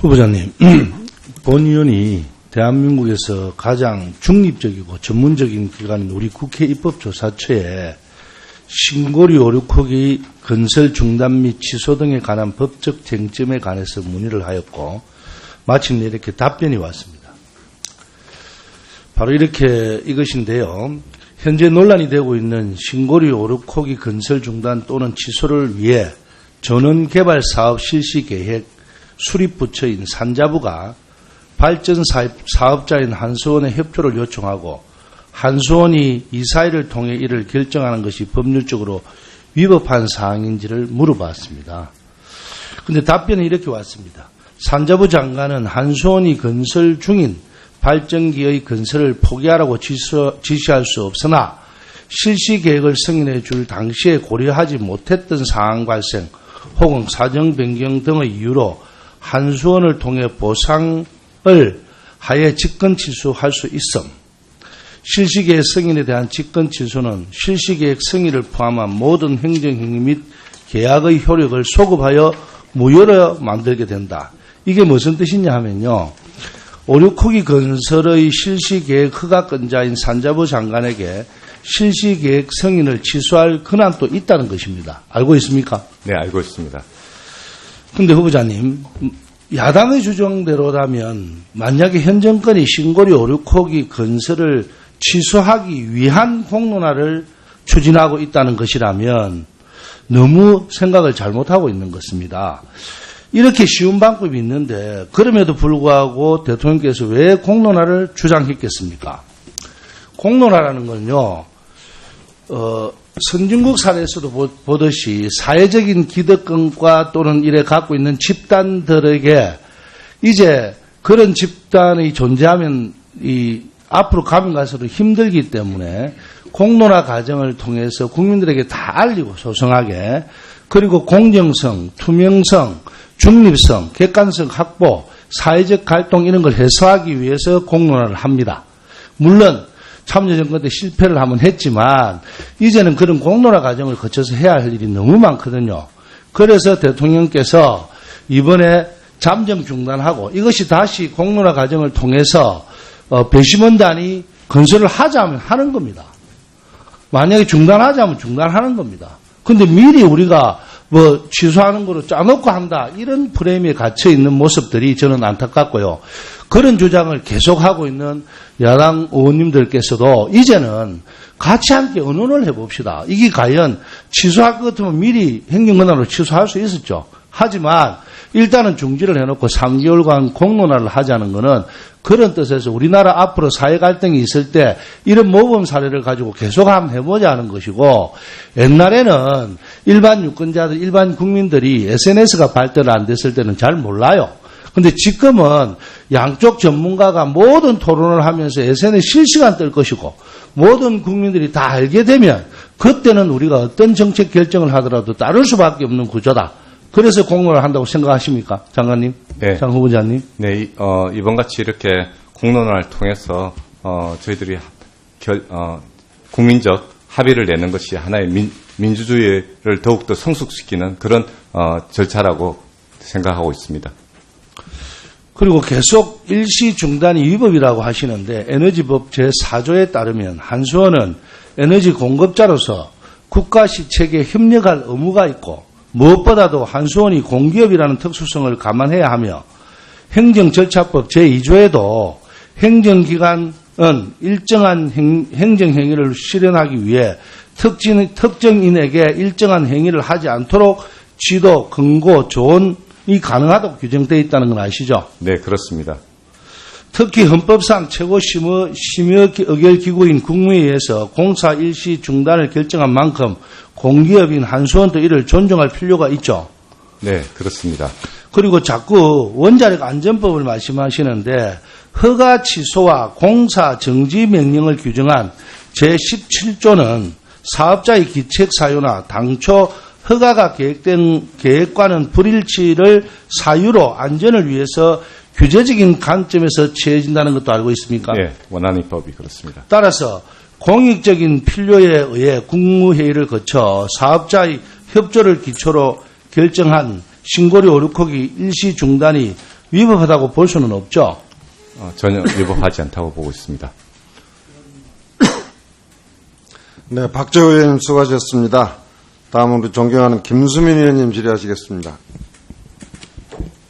후보자님, 본 의원이 대한민국에서 가장 중립적이고 전문적인 기관인 우리 국회 입법조사처에 신고리 5,6호기 건설 중단 및 취소 등에 관한 법적 쟁점에 관해서 문의를 하였고 마침내 이렇게 답변이 왔습니다. 바로 이렇게 이것인데요. 현재 논란이 되고 있는 신고리 5,6호기 건설 중단 또는 취소를 위해 전원개발사업 실시계획 수립부처인 산자부가 발전 사업자인 한수원의 협조를 요청하고 한수원이 이사회를 통해 이를 결정하는 것이 법률적으로 위법한 사항인지를 물어봤습니다. 그런데 답변이 이렇게 왔습니다. 산자부 장관은 한수원이 건설 중인 발전기의 건설을 포기하라고 지시할 수 없으나 실시계획을 승인해 줄 당시에 고려하지 못했던 상황 발생 혹은 사정 변경 등의 이유로 한수원을 통해 보상을 하에 직권 취소할 수 있음. 실시계획 승인에 대한 직권 취소는 실시계획 승인을 포함한 모든 행정행위 및 계약의 효력을 소급하여 무효로 만들게 된다. 이게 무슨 뜻이냐 하면요. 5,6호기 건설의 실시계획 허가권자인 산자부 장관에게 실시계획 승인을 취소할 권한도 있다는 것입니다. 알고 있습니까? 네, 알고 있습니다. 그런데 후보자님, 야당의 주장대로라면 만약에 현 정권이 신고리 5,6호기 건설을 취소하기 위한 공론화를 추진하고 있다는 것이라면 너무 생각을 잘못하고 있는 것입니다. 이렇게 쉬운 방법이 있는데 그럼에도 불구하고 대통령께서 왜 공론화를 주장했겠습니까? 공론화라는 건요. 선진국 사례에서도 보듯이 사회적인 기득권과 또는 이래 갖고 있는 집단들에게 이제 그런 집단이 존재하면 앞으로 가면 갈수록 힘들기 때문에 공론화 과정을 통해서 국민들에게 다 알리고 소성하게 그리고 공정성, 투명성, 중립성, 객관성 확보, 사회적 갈등 이런 걸 해소하기 위해서 공론화를 합니다. 물론 참여정권 때 실패를 한번 했지만 이제는 그런 공론화 과정을 거쳐서 해야 할 일이 너무 많거든요. 그래서 대통령께서 이번에 잠정 중단하고 이것이 다시 공론화 과정을 통해서 배심원단이 건설을 하자면 하는 겁니다. 만약에 중단하자면 중단하는 겁니다. 그런데 미리 우리가 취소하는 거로 짜놓고 한다. 이런 프레임에 갇혀 있는 모습들이 저는 안타깝고요. 그런 주장을 계속하고 있는 야당 의원님들께서도 이제는 같이 함께 의논을 해봅시다. 이게 과연 취소할 것 같으면 미리 행정권한으로 취소할 수 있었죠. 하지만 일단은 중지를 해놓고 3개월간 공론화를 하자는 것은 그런 뜻에서 우리나라 앞으로 사회 갈등이 있을 때 이런 모범 사례를 가지고 계속 한번 해보자 하는 것이고 옛날에는 일반 유권자들, 일반 국민들이 SNS가 발달 안 됐을 때는 잘 몰라요. 근데 지금은 양쪽 전문가가 모든 토론을 하면서 SNS 실시간 뜰 것이고 모든 국민들이 다 알게 되면 그때는 우리가 어떤 정책 결정을 하더라도 따를 수밖에 없는 구조다. 그래서 공론화를 한다고 생각하십니까? 장관님? 네. 장 후보자님? 네, 이번 같이 이렇게 공론화를 통해서, 저희들이, 국민적 합의를 내는 것이 하나의 민주주의를 더욱더 성숙시키는 그런, 절차라고 생각하고 있습니다. 그리고 계속 일시 중단이 위법이라고 하시는데 에너지법 제4조에 따르면 한수원은 에너지 공급자로서 국가 시책에 협력할 의무가 있고 무엇보다도 한수원이 공기업이라는 특수성을 감안해야 하며 행정절차법 제2조에도 행정기관은 일정한 행정행위를 실현하기 위해 특정인에게 일정한 행위를 하지 않도록 지도, 권고, 조언이 가능하다고 규정되어 있다는 건 아시죠? 네, 그렇습니다. 특히 헌법상 최고심의의결기구인 국무회의에서 공사 일시 중단을 결정한 만큼 공기업인 한수원도 이를 존중할 필요가 있죠. 네, 그렇습니다. 그리고 자꾸 원자력 안전법을 말씀하시는데 허가 취소와 공사 정지 명령을 규정한 제17조는 사업자의 기책 사유나 당초 허가가 계획된 계획과는 불일치를 사유로 안전을 위해서 규제적인 관점에서 취해진다는 것도 알고 있습니까? 네, 원안입법이 그렇습니다. 따라서 공익적인 필요에 의해 국무회의를 거쳐 사업자의 협조를 기초로 결정한 신고리 5,6호기 일시 중단이 위법하다고 볼 수는 없죠. 전혀 위법하지 않다고 보고 있습니다. 네, 박재호 의원님 수고하셨습니다. 다음으로 존경하는 김수민 의원님 질의하시겠습니다.